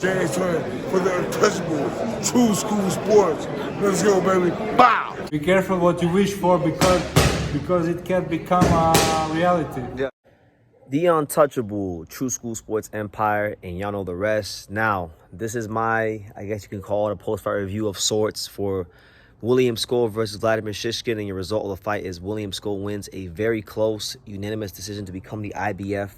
James Twin for the untouchable True School Sports. Let's go, baby. Bow! Be careful what you wish for because it can become a reality. Yeah. The untouchable True School Sports Empire, and y'all know the rest. Now, this is my, I guess you can call it a post-fight review of sorts for William Scull versus Vladimir Shishkin, and your result of the fight is William Scull wins a very close, unanimous decision to become the IBF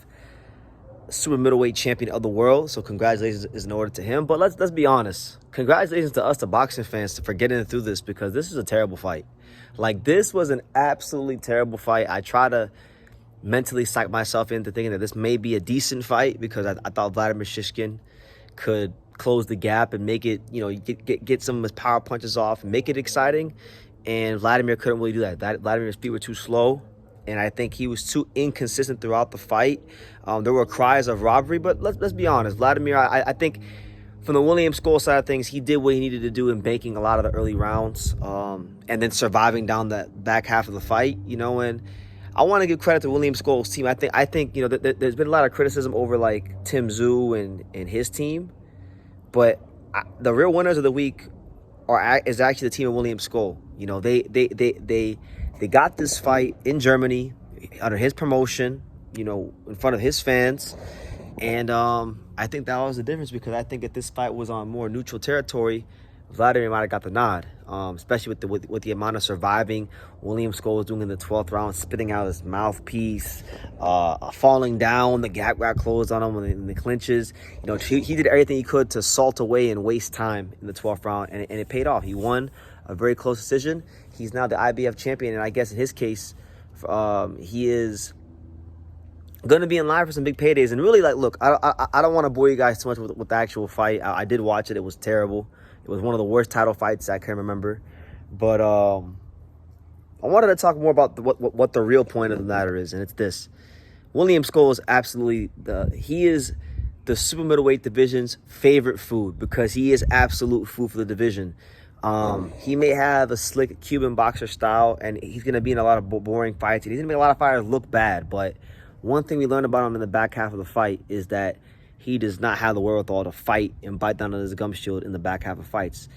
super middleweight champion of the world. So congratulations is in order to him. But let's be honest. Congratulations to us, the boxing fans, for getting through this, because this is a terrible fight. Like, this was an absolutely terrible fight. I try to mentally psych myself into thinking that this may be a decent fight, because I thought Vladimir Shishkin could close the gap and make it, you know, get some of his power punches off and make it exciting. And Vladimir couldn't really do that. Vladimir's feet were too slow, and I think he was too inconsistent throughout the fight. There were cries of robbery, but let's be honest. Vladimir, I think from the William Scull side of things, he did what he needed to do in banking a lot of the early rounds, and then surviving down the back half of the fight, you know. And I want to give credit to William Scull's team. I think you know, there's been a lot of criticism over like Tim Tszyu and his team, but the real winners of the week is actually the team of William Scull. You know, they got this fight in Germany under his promotion, you know, in front of his fans. And I think that was the difference, because I think if this fight was on more neutral territory, Vladimir might have got the nod, especially with the amount of surviving William Scull was doing in the 12th round, spitting out his mouthpiece, falling down. The gap got closed on him in the clinches. You know, he did everything he could to salt away and waste time in the 12th round, and it paid off. He won a very close decision. He's now the IBF champion, and I guess in his case, he is going to be in line for some big paydays. And really, like, look, I don't want to bore you guys too much with the actual fight. I did watch it. It was terrible. It was one of the worst title fights I can remember. But I wanted to talk more about what the real point of the matter is, and it's this. William Scull is absolutely he is the super middleweight division's favorite food, because he is absolute food for the division. He may have a slick Cuban boxer style, and he's going to be in a lot of boring fights. He's going to make a lot of fighters look bad, but one thing we learned about him in the back half of the fight is that he does not have the wherewithal to fight and bite down on his gum shield in the back half of fights.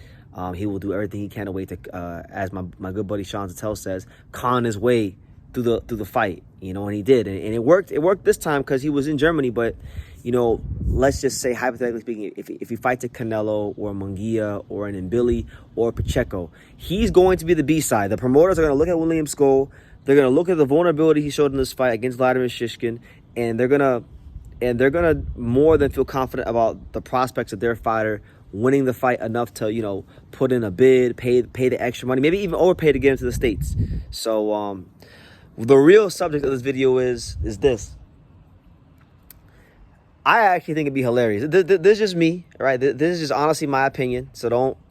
He will do everything he can to wait to, as my good buddy Sean Zattel says, con his way through the fight. You know, and he did, and it worked. It worked this time because he was in Germany. But you know, let's just say, hypothetically speaking, if he fights a Canelo or a Munguia or an Mbili or Pacheco, he's going to be the B-side. The promoters are going to look at William Scull. They're going to look at the vulnerability he showed in this fight against Vladimir Shishkin, and they're gonna more than feel confident about the prospects of their fighter winning the fight enough to, you know, put in a bid, pay the extra money, maybe even overpay to get into the States. So the real subject of this video is this. I actually think it'd be hilarious. This is just me, right? This is just honestly my opinion. So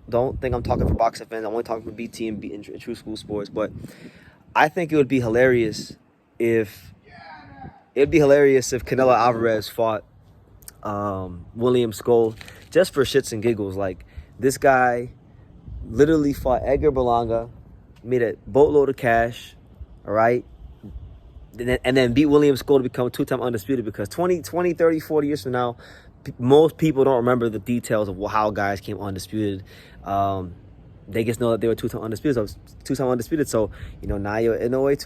don't think I'm talking for boxing fans. I'm only talking for BT and True School Sports. But I think it would be hilarious if Canelo Alvarez fought William Scull just for shits and giggles. Like, this guy literally fought Edgar Berlanga, made a boatload of cash, all right? And then beat William Scull to become two-time undisputed, because 20, 30, 40 years from now, most people don't remember the details of how guys came undisputed. They just know that they were two-time undisputed. So, you know, Nayo Inoue,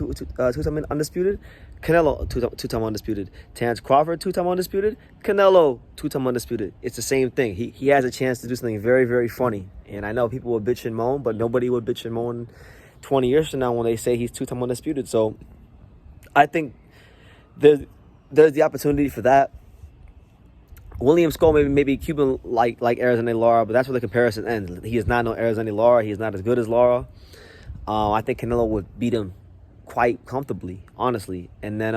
two-time undisputed. Canelo, two-time undisputed. Terrence Crawford, two-time undisputed. Canelo, two-time undisputed. It's the same thing. He has a chance to do something very, very funny. And I know people will bitch and moan, but nobody would bitch and moan 20 years from now when they say he's two-time undisputed. So I think there's the opportunity for that. William Scull maybe Cuban like Arizona Lara, but that's where the comparison ends. He is not no Arizona Lara. He is not as good as Lara. I think Canelo would beat him quite comfortably, honestly. And then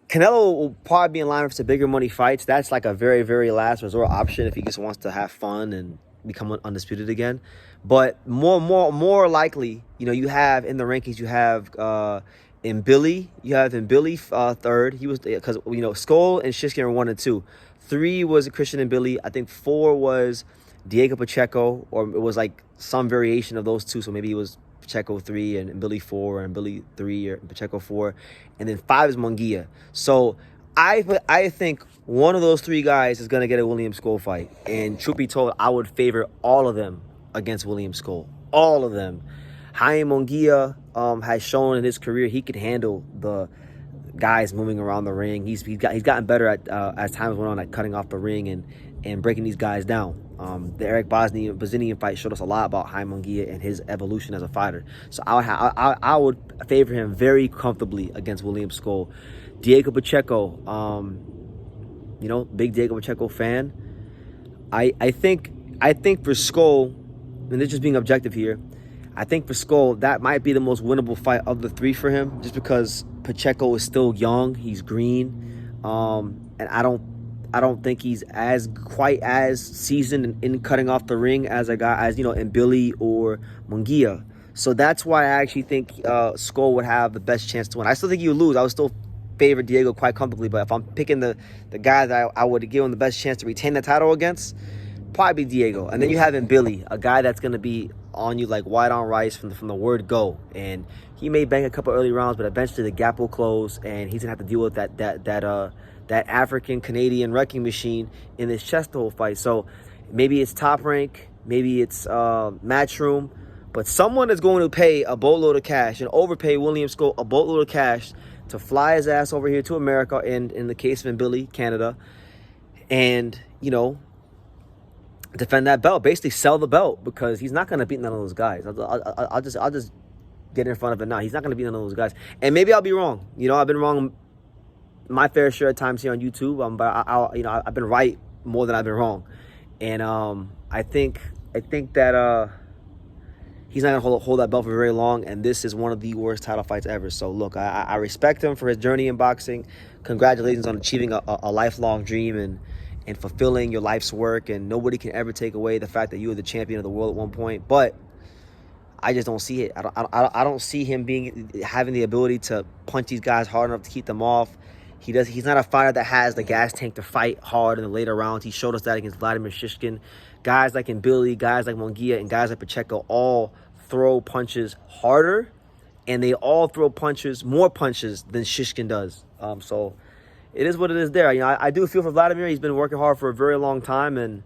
Canelo will probably be in line for some bigger money fights. That's like a very, very last resort option if he just wants to have fun and become undisputed again. But more likely, you know, you have in the rankings, you have Mbili. You have Mbili third. He was, because, you know, Scull and Shishkin are 1 and 2. 3 was Christian Mbili. I think 4 was Diego Pacheco, or it was like some variation of those two. So maybe it was Pacheco 3 and Mbili 4, and Mbili 3 or Pacheco 4, and then 5 is Munguia. So I think one of those three guys is gonna get a William Scull fight. And truth be told, I would favor all of them against William Scull. All of them. Jaime Munguia has shown in his career he can handle the guys moving around the ring. He's gotten better at as times went on at cutting off the ring and breaking these guys down. The Eric Bozinian fight showed us a lot about Jaime Munguia and his evolution as a fighter. So I would favor him very comfortably against William Scull. Diego Pacheco, big Diego Pacheco fan. I think for Scull, and this is just being objective here, I think for Scull, that might be the most winnable fight of the three for him, just because Pacheco is still young, he's green, and I don't think he's quite as seasoned in cutting off the ring as a guy in Billy or Munguia. So that's why I actually think Scull would have the best chance to win. I still think he would lose. I would still favor Diego quite comfortably, but if I'm picking the guy that I would give him the best chance to retain the title against, probably be Diego. And then you have in Billy, a guy that's going to be on you like white on rice from the word go. And he may bang a couple early rounds, but eventually the gap will close, and he's going to have to deal with that African-Canadian wrecking machine in this chest the whole fight. So maybe it's Top Rank, maybe it's Matchroom, but someone is going to pay a boatload of cash and overpay William Scull a boatload of cash to fly his ass over here to America, and in the case of Billy, Canada, and, defend that belt, basically sell the belt, because he's not going to beat none of those guys. I'll just get in front of it now. He's not going to beat none of those guys. And maybe I'll be wrong. I've been wrong my fair share of times here on YouTube, but I've been right more than I've been wrong. And I think that he's not going to hold that belt for very long, and this is one of the worst title fights ever. So, look, I respect him for his journey in boxing. Congratulations on achieving a lifelong dream and fulfilling your life's work, and nobody can ever take away the fact that you were the champion of the world at one point. But I just don't see it. I don't see him having the ability to punch these guys hard enough to keep them off. He's not a fighter that has the gas tank to fight hard in the later rounds. He showed us that against Vladimir Shishkin. Guys like Billy, guys like Munguia, and guys like Pacheco all throw punches harder, and they all throw more punches than Shishkin does. So it is what it is there. I do feel for Vladimir. He's been working hard for a very long time, and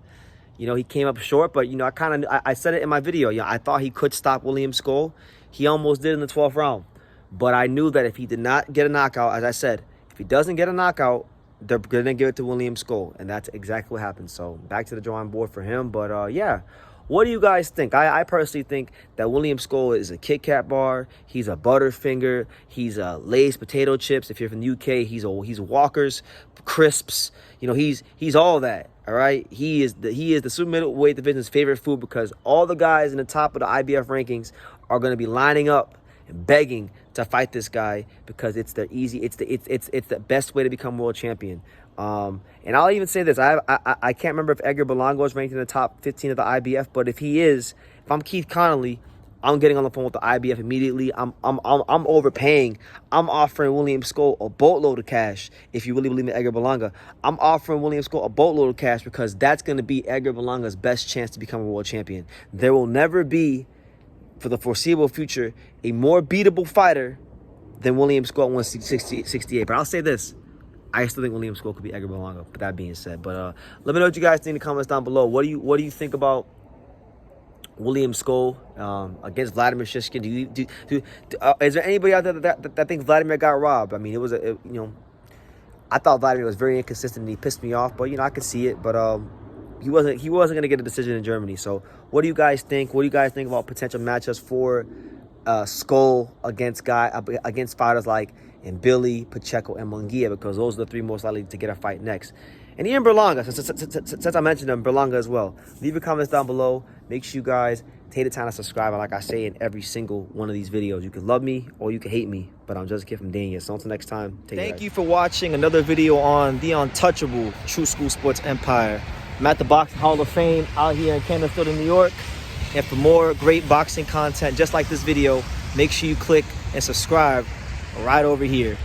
he came up short. But I said it in my video. I thought he could stop William Scull. He almost did in the 12th round. But I knew that if he did not get a knockout, as I said, if he doesn't get a knockout, they're gonna give it to William Scull, and that's exactly what happened. So back to the drawing board for him. But yeah. What do you guys think? I personally think that William Scull is a Kit Kat bar. He's a Butterfinger. He's a Lay's potato chips. If you're from the UK, he's Walker's crisps. He's all that. All right. He is the super middleweight division's favorite food, because all the guys in the top of the IBF rankings are going to be lining up and begging to fight this guy, because it's the best way to become world champion. And I'll even say this: I can't remember if Edgar Berlanga is ranked in the top 15 of the IBF, but if he is, if I'm Keith Connolly, I'm getting on the phone with the IBF immediately. I'm overpaying. I'm offering William Scull a boatload of cash. If you really believe in Edgar Berlanga, I'm offering William Scull a boatload of cash, because that's going to be Edgar Berlanga's best chance to become a world champion. There will never be, for the foreseeable future, a more beatable fighter than William Scull at 168. But I'll say this: I still think William Scull could be Edgar Berlanga. But that being said, let me know what you guys think in the comments down below. What do you think about William Scull against Vladimir Shishkin? Is there anybody out there that thinks Vladimir got robbed? I mean, I thought Vladimir was very inconsistent and he pissed me off. But I could see it. But he wasn't going to get a decision in Germany. So what do you guys think? What do you guys think about potential matchups for Scull against fighters like Billy, Pacheco, and Munguia, because those are the three most likely to get a fight next. And even Berlanga, since I mentioned him, Berlanga as well. Leave your comments down below. Make sure you guys take the time to subscribe. And like I say in every single one of these videos, you can love me or you can hate me, but I'm just a kid from Dania. So until next time, thank you for watching another video on the untouchable True School Sports Empire. I'm at the Boxing Hall of Fame out here in Canterbury, New York. And for more great boxing content just like this video, make sure you click and subscribe right over here.